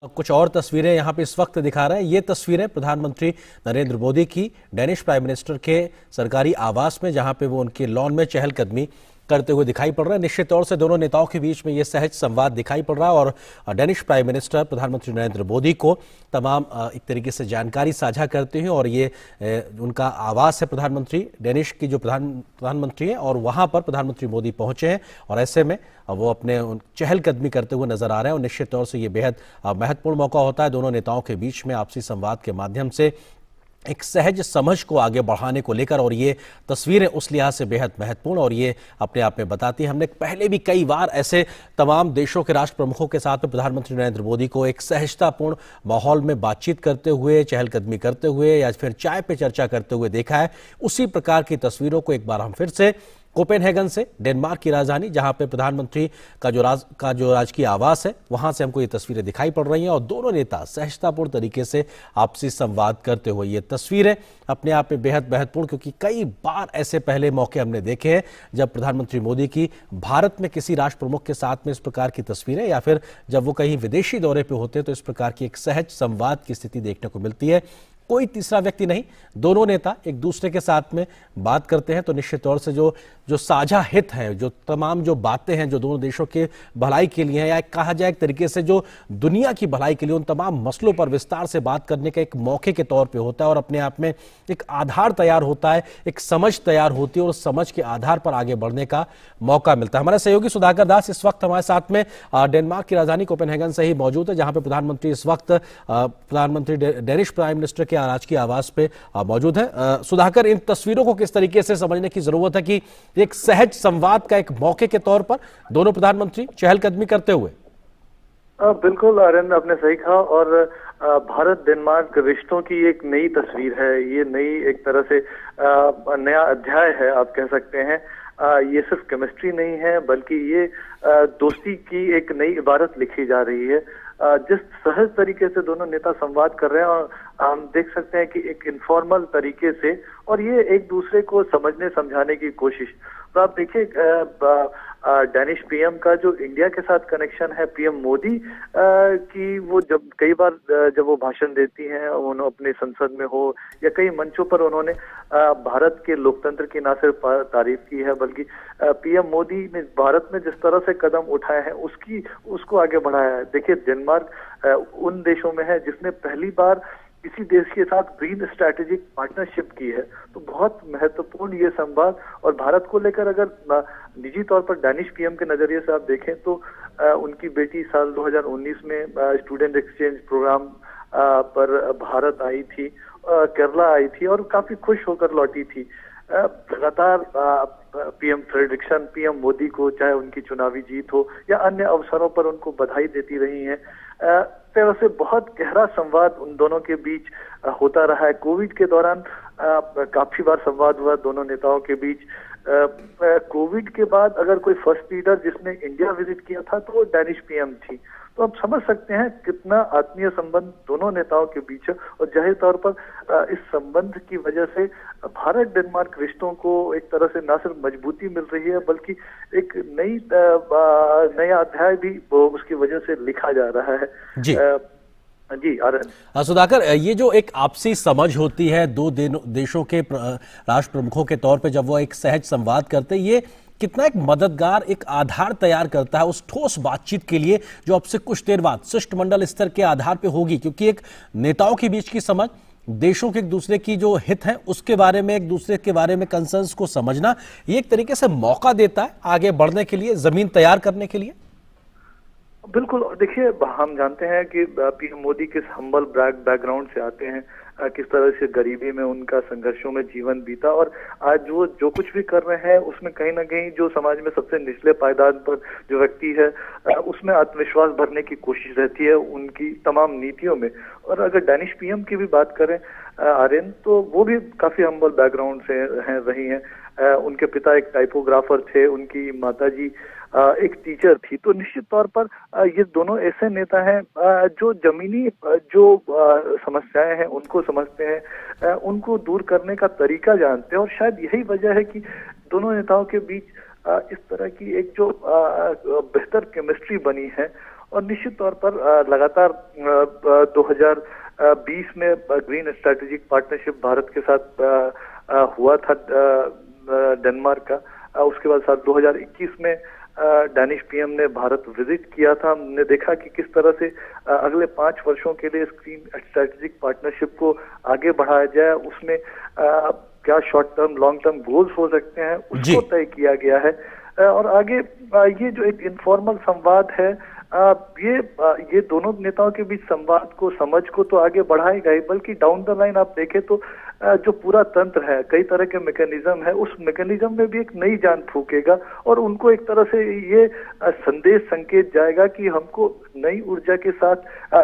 कुछ और तस्वीरें यहाँ पे इस वक्त दिखा रहे हैं। ये तस्वीरें प्रधानमंत्री नरेंद्र मोदी की डेनिश प्राइम मिनिस्टर के सरकारी आवास में, जहाँ पे वो उनके लॉन में चहलकदमी करते हुए दिखाई पड़ रहे हैं। निश्चित तौर से दोनों नेताओं के बीच में ये सहज संवाद दिखाई पड़ रहा है और डेनिश प्राइम मिनिस्टर प्रधानमंत्री नरेंद्र मोदी को तमाम एक तरीके से जानकारी साझा करते हैं। और ये उनका आवास है प्रधानमंत्री डेनिश की, जो प्रधानमंत्री है, और वहां पर प्रधानमंत्री मोदी पहुंचे हैं और ऐसे में वो अपने चहलकदमी करते हुए नजर आ रहे हैं। और निश्चित तौर से ये बेहद महत्वपूर्ण मौका होता है दोनों नेताओं के बीच में आपसी संवाद के माध्यम से एक सहज समझ को आगे बढ़ाने को लेकर। और ये तस्वीरें उस लिहाज से बेहद महत्वपूर्ण और ये अपने आप में बताती है। हमने पहले भी कई बार ऐसे तमाम देशों के राष्ट्र प्रमुखों के साथ में प्रधानमंत्री नरेंद्र मोदी को एक सहजतापूर्ण माहौल में बातचीत करते हुए, चहलकदमी करते हुए या फिर चाय पे चर्चा करते हुए देखा है। उसी प्रकार की तस्वीरों को एक बार हम फिर से कोपेनहेगन से, डेनमार्क की राजधानी, जहां पे प्रधानमंत्री का जो राजकीय आवास है, वहां से हमको ये तस्वीरें दिखाई पड़ रही हैं और दोनों नेता सहजतापूर्ण तरीके से आपसी संवाद करते हुए। ये तस्वीरें अपने आप में बेहद महत्वपूर्ण, क्योंकि कई बार ऐसे पहले मौके हमने देखे हैं जब प्रधानमंत्री मोदी की भारत में किसी राष्ट्र प्रमुख के साथ में इस प्रकार की तस्वीरें, या फिर जब वो कहीं विदेशी दौरे पर होते हैं तो इस प्रकार की एक सहज संवाद की स्थिति देखने को मिलती है। कोई तीसरा व्यक्ति नहीं, दोनों नेता एक दूसरे के साथ में बात करते हैं तो निश्चित तौर से जो साझा हित हैं, जो तमाम जो बातें हैं जो दोनों देशों के भलाई के लिए हैं, या कहा जाए एक तरीके से जो दुनिया की भलाई के लिए, उन तमाम मसलों पर विस्तार से बात करने का एक मौके के तौर पे होता है और अपने आप में एक आधार तैयार होता है, एक समझ तैयार होती है और उस समझ के आधार पर आगे बढ़ने का मौका मिलता है। हमारे सहयोगी सुधाकर दास इस वक्त हमारे साथ में डेनमार्क की राजधानी कोपेनहेगन से ही मौजूद है, जहां पे प्रधानमंत्री इस वक्त प्रधानमंत्री डेनिश प्राइम मिनिस्टर के राजकीय आवास पे मौजूद है। सुधाकर, इन तस्वीरों को किस तरीके से समझने की जरूरत है कि एक सहज संवाद का एक मौके के तौर पर दोनों प्रधानमंत्री चहलकदमी करते हुए? बिल्कुल आर्यन, आपने सही कहा। और भारत डेनमार्क रिश्तों की एक नई तस्वीर है, ये नई एक तरह से नया अध्याय है आप कह सकते हैं। ये सिर्फ केमिस्ट्री नहीं है, बल्कि ये दोस्ती की एक नई इबारत लिखी जा रही है। जिस सहज तरीके से दोनों नेता संवाद कर रहे हैं, और हम देख सकते हैं कि एक इनफॉर्मल तरीके से, और ये एक दूसरे को समझने समझाने की कोशिश। तो आप देखिए डेनिश पीएम का जो इंडिया के साथ कनेक्शन है, पीएम मोदी की वो जब कई बार जब वो भाषण देती हैं, उन्होंने अपने संसद में हो या कई मंचों पर, उन्होंने भारत के लोकतंत्र की ना सिर्फ तारीफ की है, बल्कि पीएम मोदी ने भारत में जिस तरह से कदम उठाए हैं उसको आगे बढ़ाया है। देखिए डेनमार्क उन देशों में है जिसने पहली बार किसी देश के साथ ग्रीन स्ट्रैटेजिक पार्टनरशिप की है। तो बहुत महत्वपूर्ण ये संवाद। और भारत को लेकर अगर निजी तौर पर डेनिश पीएम के नजरिए से आप देखें तो उनकी बेटी साल 2019 में स्टूडेंट एक्सचेंज प्रोग्राम पर भारत आई थी, केरला आई थी और काफी खुश होकर लौटी थी। लगातार पीएम फ्रेडरिक्सन पीएम मोदी को, चाहे उनकी चुनावी जीत हो या अन्य अवसरों पर, उनको बधाई देती रही हैं। तरह से बहुत गहरा संवाद उन दोनों के बीच होता रहा है। कोविड के दौरान काफी बार संवाद हुआ दोनों नेताओं के बीच। कोविड के बाद अगर कोई फर्स्ट लीडर जिसने इंडिया विजिट किया था तो वो डेनिश पीएम थी। तो आप समझ सकते हैं कितना आत्मीय संबंध दोनों नेताओं के बीच है। और जाहिर तौर पर इस संबंध की वजह से भारत डेनमार्क रिश्तों को एक तरह से न सिर्फ मजबूती मिल रही है, बल्कि एक नया अध्याय भी उसकी वजह से लिखा जा रहा है। जी जी सुधाकर, ये जो एक आपसी समझ होती है दो देशों के राष्ट्र प्रमुखों के तौर पे, जब वो एक सहज संवाद करते हैं, ये कितना एक मददगार एक आधार तैयार करता है उस ठोस बातचीत के लिए जो अब से कुछ देर बाद शिष्टमंडल स्तर के आधार पे होगी। क्योंकि एक नेताओं के बीच की समझ, देशों के एक दूसरे की जो हित है उसके बारे में, एक दूसरे के बारे में कंसर्न्स को समझना, ये एक तरीके से मौका देता है आगे बढ़ने के लिए, जमीन तैयार करने के लिए। बिल्कुल। देखिए, हम जानते हैं कि पीएम मोदी किस हम्बल बैकग्राउंड से आते हैं, किस तरह से गरीबी में उनका संघर्षों में जीवन बीता, और आज वो जो कुछ भी कर रहे हैं उसमें कहीं ना कहीं जो समाज में सबसे निचले पायदान पर जो व्यक्ति है उसमें आत्मविश्वास भरने की कोशिश रहती है उनकी तमाम नीतियों में। और अगर डेनिश पीएम की भी बात करें आर्यन, तो वो भी काफी हम्बल बैकग्राउंड से रही हैं। उनके पिता एक टाइपोग्राफर थे, उनकी माताजी एक टीचर थी। तो निश्चित तौर पर ये दोनों ऐसे नेता हैं जो जमीनी जो समस्याएं हैं उनको समझते हैं, उनको दूर करने का तरीका जानते हैं। और शायद यही वजह है कि दोनों नेताओं के बीच इस तरह की एक जो बेहतर केमिस्ट्री बनी है। और निश्चित तौर पर लगातार 2020 में ग्रीन स्ट्रेटेजिक पार्टनरशिप भारत के साथ हुआ था डेनमार्क का। उसके बाद साल 2021 में डैनिश पीएम ने भारत विजिट किया था। हमने देखा कि किस तरह से अगले 5 वर्षों के लिए ग्रीन स्ट्रेटेजिक पार्टनरशिप को आगे बढ़ाया जाए, उसमें क्या short term long term goals हो सकते हैं उसको तय किया गया है। और आगे ये जो एक इनफॉर्मल संवाद है, ये दोनों नेताओं के बीच संवाद को, समझ को तो आगे बढ़ाएगा ही, बल्कि डाउन द लाइन आप देखें तो जो पूरा तंत्र है, कई तरह के मैकेनिज्म है, उस मैकेनिज्म में भी एक नई जान फूकेगा और उनको एक तरह से ये संदेश संकेत जाएगा कि हमको नई ऊर्जा के साथ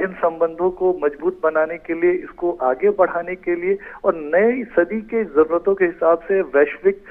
इन संबंधों को मजबूत बनाने के लिए, इसको आगे बढ़ाने के लिए और नई सदी के जरूरतों के हिसाब से वैश्विक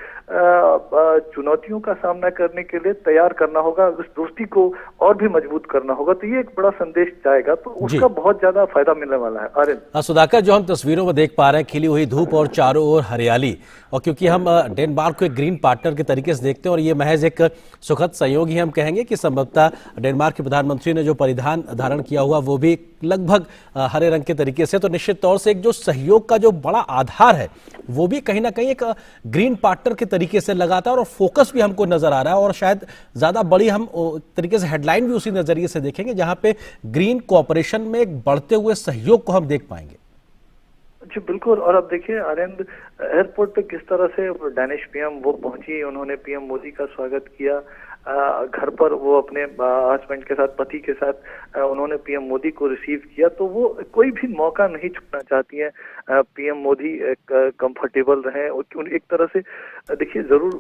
चुनौतियों का सामना करने के लिए तैयार करना होगा, उस दोस्ती को और भी मजबूत करना होगा। तो ये एक बड़ा संदेश जाएगा, तो उसका बहुत ज्यादा फायदा मिलने वाला है। आर्यन, सुधाकर, जो हम तस्वीरों में देख पा रहे हैं, खिली हुई धूप और चारों ओर हरियाली, और क्योंकि हम डेनमार्क को एक ग्रीन पार्टनर के तरीके से देखते हैं और ये महज एक सुखद संयोग ही हम कहेंगे कि संभवतः डेनमार्क के प्रधानमंत्री ने जो परिधान धारण किया हुआ वो भी लगभग हरे रंग के तरीके से, तो निश्चित तौर से एक जो सहयोग का जो बड़ा आधार है वो भी कहीं ना कहीं एक ग्रीन पार्टनर के तरीके से लगातार, और फोकस भी हमको नजर आ रहा है, और शायद ज्यादा बड़ी हम तरीके से हेडलाइन भी उसी नजरिए से देखेंगे जहां पे ग्रीन कोऑपरेशन में एक बढ़ते हुए सहयोग को हम देख पाएंगे। जी बिल्कुल। और अब देखिए आनंद, एयरपोर्ट पे किस तरह से डैनिश पीएम वो पहुंची, उन्होंने पीएम मोदी का स्वागत किया। घर पर वो अपने हस्बैंड के साथ, पति के साथ उन्होंने पीएम मोदी को रिसीव किया। तो वो कोई भी मौका नहीं छोड़ना चाहती हैं। पीएम मोदी कंफर्टेबल रहे। एक तरह से देखिए, जरूर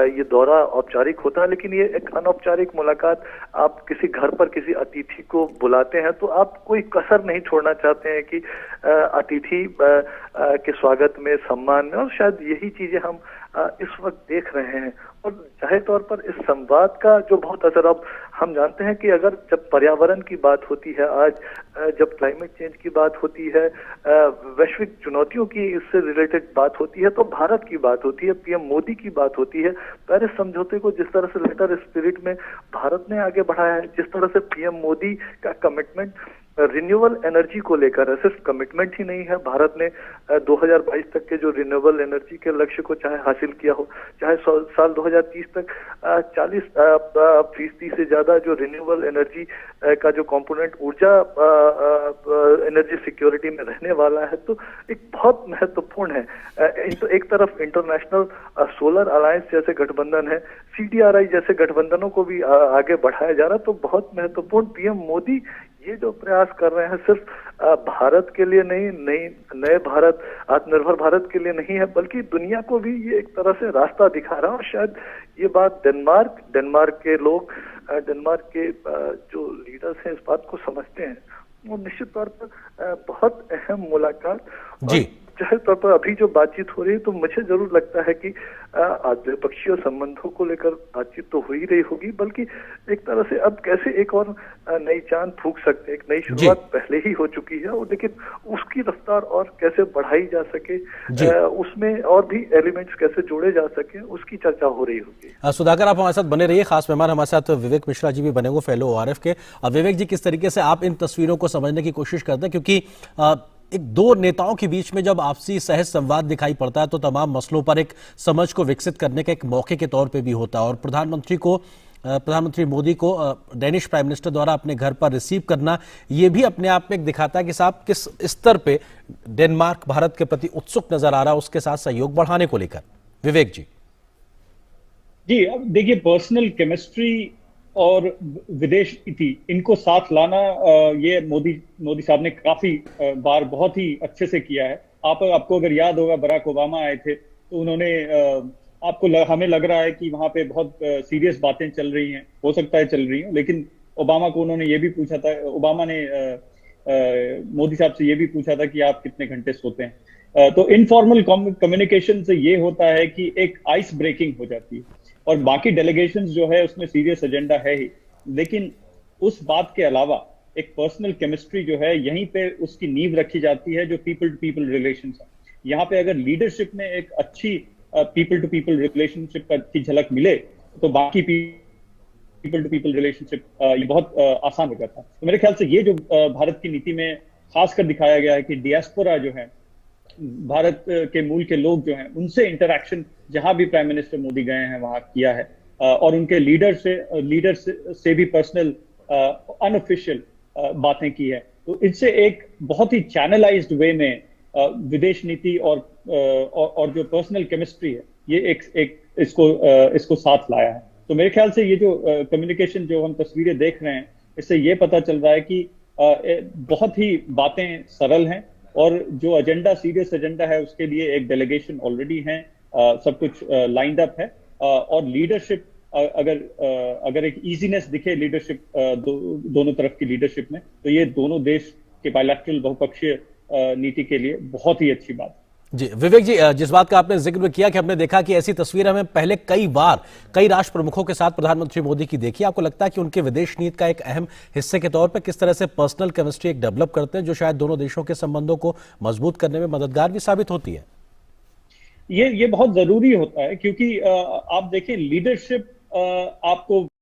ये दौरा औपचारिक होता है, लेकिन ये एक अनौपचारिक मुलाकात। आप किसी घर पर किसी अतिथि को बुलाते हैं तो आप कोई कसर नहीं छोड़ना चाहते हैं कि अतिथि के स्वागत में, सम्मान में, और शायद यही चीजें हम इस वक्त देख रहे हैं। और जाहिर तौर पर इस संवाद का जो बहुत असर, अब हम जानते हैं कि अगर जब पर्यावरण की बात होती है, आज जब क्लाइमेट चेंज की बात होती है, वैश्विक चुनौतियों की इससे रिलेटेड बात होती है, तो भारत की बात होती है, पीएम मोदी की बात होती है। पेरिस समझौते को जिस तरह से लेटर स्पिरिट में भारत ने आगे बढ़ाया है, जिस तरह से पीएम मोदी का कमिटमेंट रिन्यूएबल एनर्जी को लेकर है, सिर्फ कमिटमेंट ही नहीं है, भारत ने 2022 तक के जो रिन्यूएबल एनर्जी के लक्ष्य को चाहे हासिल किया हो, चाहे साल 2030 तक 40% से ज्यादा जो रिन्यूएबल एनर्जी का जो कंपोनेंट ऊर्जा एनर्जी सिक्योरिटी में रहने वाला है, तो एक बहुत महत्वपूर्ण है। तो एक तरफ इंटरनेशनल सोलर अलायंस जैसे गठबंधन है, CDRI जैसे गठबंधनों को भी आगे बढ़ाया जा रहा है। तो बहुत महत्वपूर्ण, पीएम मोदी ये जो प्रयास कर रहे हैं सिर्फ भारत के लिए नहीं, नए भारत, आत्मनिर्भर भारत के लिए नहीं है, बल्कि दुनिया को भी ये एक तरह से रास्ता दिखा रहा है। और शायद ये बात डेनमार्क के लोग, डेनमार्क के जो लीडर्स हैं इस बात को समझते हैं। वो निश्चित तौर पर बहुत अहम मुलाकात जी। जाहिर तौर पर अभी जो बातचीत हो रही है, तो मुझे जरूर लगता है कि द्विपक्षीय संबंधों को लेकर बातचीत तो हो ही रही होगी, बल्कि एक तरह से अब कैसे एक और नई चांद फूंक सकते हैं। एक नई शुरुआत पहले ही हो चुकी है, और लेकिन उसकी रफ्तार और कैसे बढ़ाई जा सके, उसमें और भी एलिमेंट्स कैसे जोड़े जा सके, उसकी चर्चा हो रही होगी। सुधाकर, आप हमारे साथ बने रहिए। खास मेहमान हमारे साथ विवेक मिश्रा जी भी बने हुए, फेलो ORF के। विवेक जी, किस तरीके से आप इन तस्वीरों को समझने की कोशिश करते हैं, क्योंकि एक दो नेताओं के बीच में जब आपसी सहज संवाद दिखाई पड़ता है तो तमाम मसलों पर एक समझ को विकसित करने का एक मौके के तौर पे भी होता है, और प्रधानमंत्री मोदी को डेनिश प्राइम मिनिस्टर द्वारा अपने घर पर रिसीव करना, ये भी अपने आप में एक दिखाता है कि साहब किस स्तर पे डेनमार्क भारत के प्रति उत्सुक नजर आ रहा है उसके साथ सहयोग बढ़ाने को लेकर। विवेक जी। जी, अब देखिए, पर्सनल केमिस्ट्री और विदेश नीति, इनको साथ लाना ये मोदी साहब ने काफी बार बहुत ही अच्छे से किया है। आपको अगर याद होगा, बराक ओबामा आए थे तो उन्होंने हमें लग रहा है कि वहां पे बहुत सीरियस बातें चल रही हैं, हो सकता है चल रही हैं, लेकिन ओबामा को उन्होंने ये भी पूछा था, ओबामा ने मोदी साहब से ये भी पूछा था कि आप कितने घंटे सोते हैं। तो इनफॉर्मल कम्युनिकेशन से ये होता है कि एक आइस ब्रेकिंग हो जाती है, और बाकी डेलीगेशंस जो है उसमें सीरियस एजेंडा है ही, लेकिन उस बात के अलावा एक पर्सनल केमिस्ट्री जो है, यहीं पे उसकी नींव रखी जाती है, जो पीपल टू पीपल रिलेशंस है। यहाँ पे अगर लीडरशिप में एक अच्छी पीपल टू पीपल रिलेशनशिप की झलक मिले, तो बाकी पीपल टू पीपल रिलेशनशिप ये बहुत आसान हो जाता है। तो मेरे ख्याल से ये जो भारत की नीति में खासकर दिखाया गया है कि डियास्पोरा जो है, भारत के मूल के लोग जो हैं, उनसे इंटरेक्शन जहां भी प्राइम मिनिस्टर मोदी गए हैं वहां किया है, और उनके लीडर से भी पर्सनल अनऑफिशियल बातें की है। तो इससे एक बहुत ही चैनलाइज्ड वे में विदेश नीति और जो पर्सनल केमिस्ट्री है, ये एक इसको साथ लाया है। तो मेरे ख्याल से ये जो कम्युनिकेशन जो हम तस्वीरें देख रहे हैं, इससे ये पता चल रहा है कि बहुत ही बातें सरल हैं, और जो एजेंडा, सीरियस एजेंडा है, उसके लिए एक डेलीगेशन ऑलरेडी है, सब कुछ लाइंड अप है, और लीडरशिप अगर एक इजीनेस दिखे लीडरशिप दोनों तरफ की लीडरशिप में, तो ये दोनों देश के बायलैटरल बहुपक्षीय नीति के लिए बहुत ही अच्छी बात है। जी विवेक जी, जिस बात का आपने जिक्र किया कि हमने देखा कि ऐसी तस्वीर हमें पहले कई बार कई राष्ट्र प्रमुखों के साथ प्रधानमंत्री मोदी की देखी, आपको लगता है कि उनके विदेश नीति का एक अहम हिस्से के तौर पर किस तरह से पर्सनल केमिस्ट्री एक डेवलप करते हैं, जो शायद दोनों देशों के संबंधों को मजबूत करने में मददगार भी साबित होती है? ये बहुत जरूरी होता है, क्योंकि आप देखिए लीडरशिप आपको